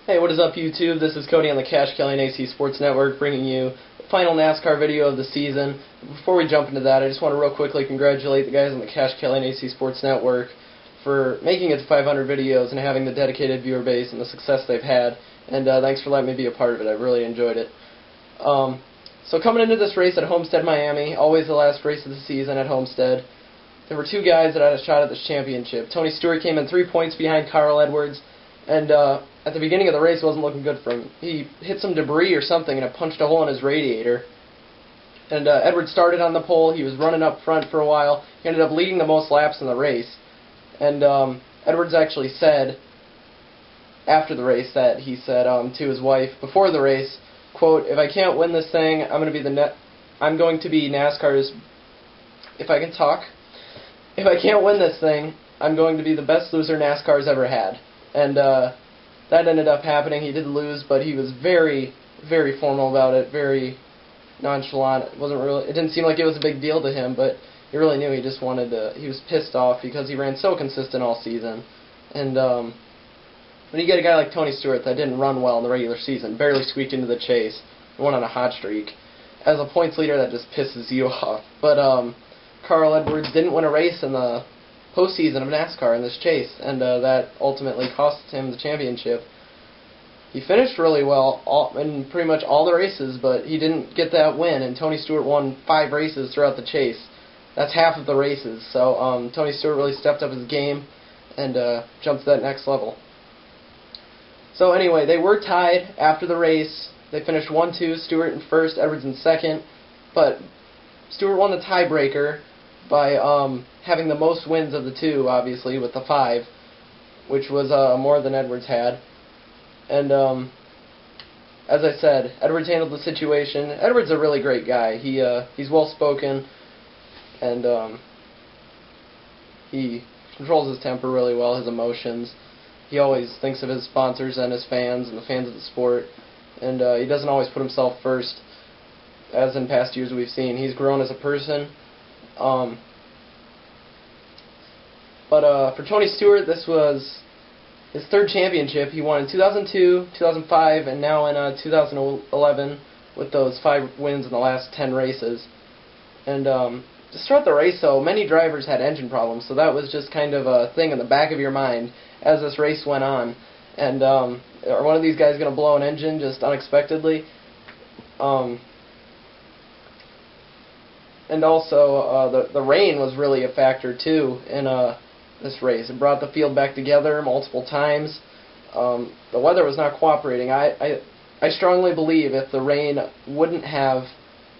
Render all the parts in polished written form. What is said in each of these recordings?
Hey, what is up, YouTube? This is Cody on the Cash Kelly and AC Sports Network, bringing you the final NASCAR video of the season. Before we jump into that, I just want to real quickly congratulate the guys on the Cash Kelly and AC Sports Network for making it to 500 videos and having the dedicated viewer base and the success they've had. And thanks for letting me be a part of it. I really enjoyed it. So coming into this race at Homestead-Miami, always the last race of the season at Homestead, there were two guys that had a shot at this championship. Tony Stewart came in 3 points behind Carl Edwards, and at the beginning of the race, it wasn't looking good for him. He hit some debris or something, and it punched a hole in his radiator. And Edwards started on the pole. He was running up front for a while. He ended up leading the most laps in the race. And Edwards actually said, after the race, that he said to his wife before the race, quote, "If I can't win this thing, I'm going to be NASCAR's, if I can talk, if I can't win this thing, I'm going to be the best loser NASCAR's ever had." And that ended up happening. He did lose, but he was very, very formal about it, very nonchalant. It didn't seem like it was a big deal to him, but he really knew he just wanted to. He was pissed off because he ran so consistent all season. And when you get a guy like Tony Stewart that didn't run well in the regular season, barely squeaked into the chase, and went on a hot streak, as a points leader, that just pisses you off. But Carl Edwards didn't win a race in the postseason of NASCAR in this chase, and that ultimately cost him the championship. He finished really well in pretty much all the races, but he didn't get that win, and Tony Stewart won 5 races throughout the chase. That's half of the races, so Tony Stewart really stepped up his game and jumped to that next level. So anyway, they were tied after the race. They finished 1-2, Stewart in first, Edwards in second, but Stewart won the tiebreaker by having the most wins of the two, obviously, with the 5, which was more than Edwards had. And as I said, Edwards handled the situation. Edwards is a really great guy. He's well-spoken, and he controls his temper really well, his emotions. He always thinks of his sponsors and his fans and the fans of the sport, and he doesn't always put himself first, as in past years we've seen. He's grown as a person. But for Tony Stewart, this was his 3rd championship. He won in 2002, 2005, and now in 2011 with those 5 wins in the last 10 races. And to start the race, though, many drivers had engine problems, so that was just kind of a thing in the back of your mind as this race went on. And are one of these guys going to blow an engine just unexpectedly? And also, the rain was really a factor, too, in this race. It brought the field back together multiple times. The weather was not cooperating. I strongly believe if the rain wouldn't have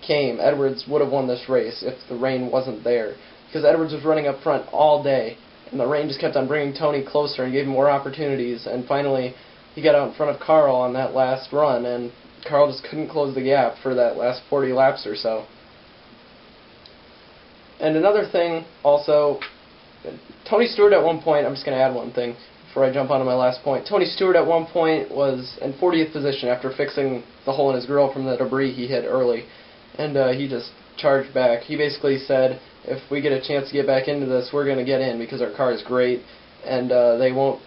came, Edwards would have won this race if the rain wasn't there. Because Edwards was running up front all day, and the rain just kept on bringing Tony closer and gave him more opportunities. And finally, he got out in front of Carl on that last run, and Carl just couldn't close the gap for that last 40 laps or so. And another thing, also, Tony Stewart at one point, I'm just going to add one thing before I jump onto my last point. Tony Stewart at one point was in 40th position after fixing the hole in his grill from the debris he hit early. And he just charged back. He basically said, if we get a chance to get back into this, we're going to get in because our car is great, and they won't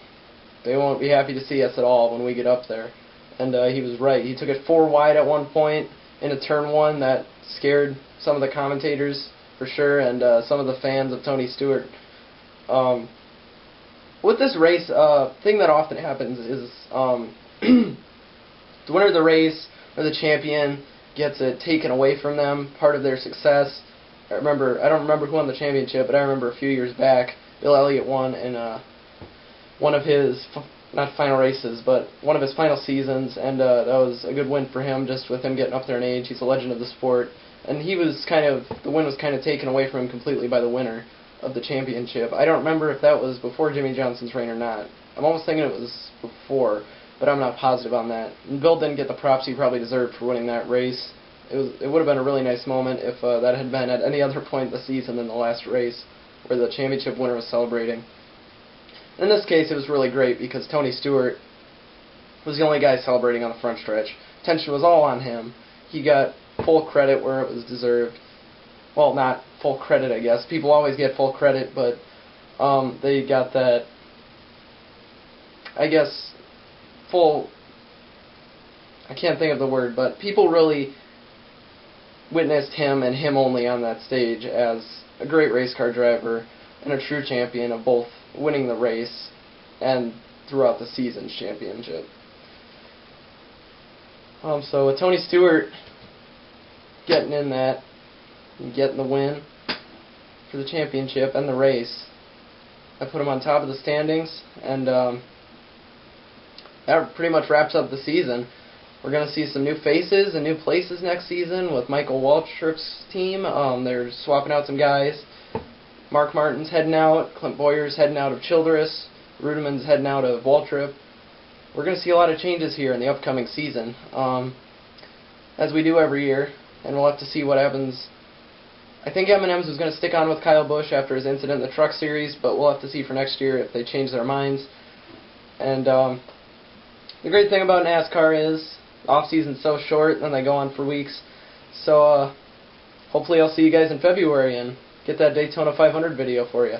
be happy to see us at all when we get up there. And he was right. He took it 4 wide at one point into turn 1. That scared some of the commentators for sure, and some of the fans of Tony Stewart. With this race, thing that often happens is the winner of the race or the champion gets it taken away from them, part of their success. I don't remember who won the championship, but I remember a few years back, Bill Elliott won in one of his, not final races, but one of his final seasons, and that was a good win for him, just with him getting up there in age. He's a legend of the sport. And the win was kind of taken away from him completely by the winner of the championship. I don't remember if that was before Jimmy Johnson's reign or not. I'm almost thinking it was before, but I'm not positive on that. And Bill didn't get the props he probably deserved for winning that race. It would have been a really nice moment if that had been at any other point in the season than the last race, where the championship winner was celebrating. In this case, it was really great because Tony Stewart was the only guy celebrating on the front stretch. Attention was all on him. He got full credit where it was deserved. Well, not full credit, I guess. People always get full credit, but they got that, I guess, full I can't think of the word, but people really witnessed him and him only on that stage as a great race car driver and a true champion of both winning the race and throughout the season's championship. So with Tony Stewart getting in that and getting the win for the championship and the race, I put him on top of the standings, and that pretty much wraps up the season. We're going to see some new faces and new places next season with Michael Waltrip's team. They're swapping out some guys. Mark Martin's heading out. Clint Boyer's heading out of Childress. Rudiman's heading out of Waltrip. We're going to see a lot of changes here in the upcoming season, as we do every year, and we'll have to see what happens. I think M&M's was going to stick on with Kyle Busch after his incident in the Truck Series, but we'll have to see for next year if they change their minds. And the great thing about NASCAR is off-season's so short, and they go on for weeks. So hopefully I'll see you guys in February and get that Daytona 500 video for you.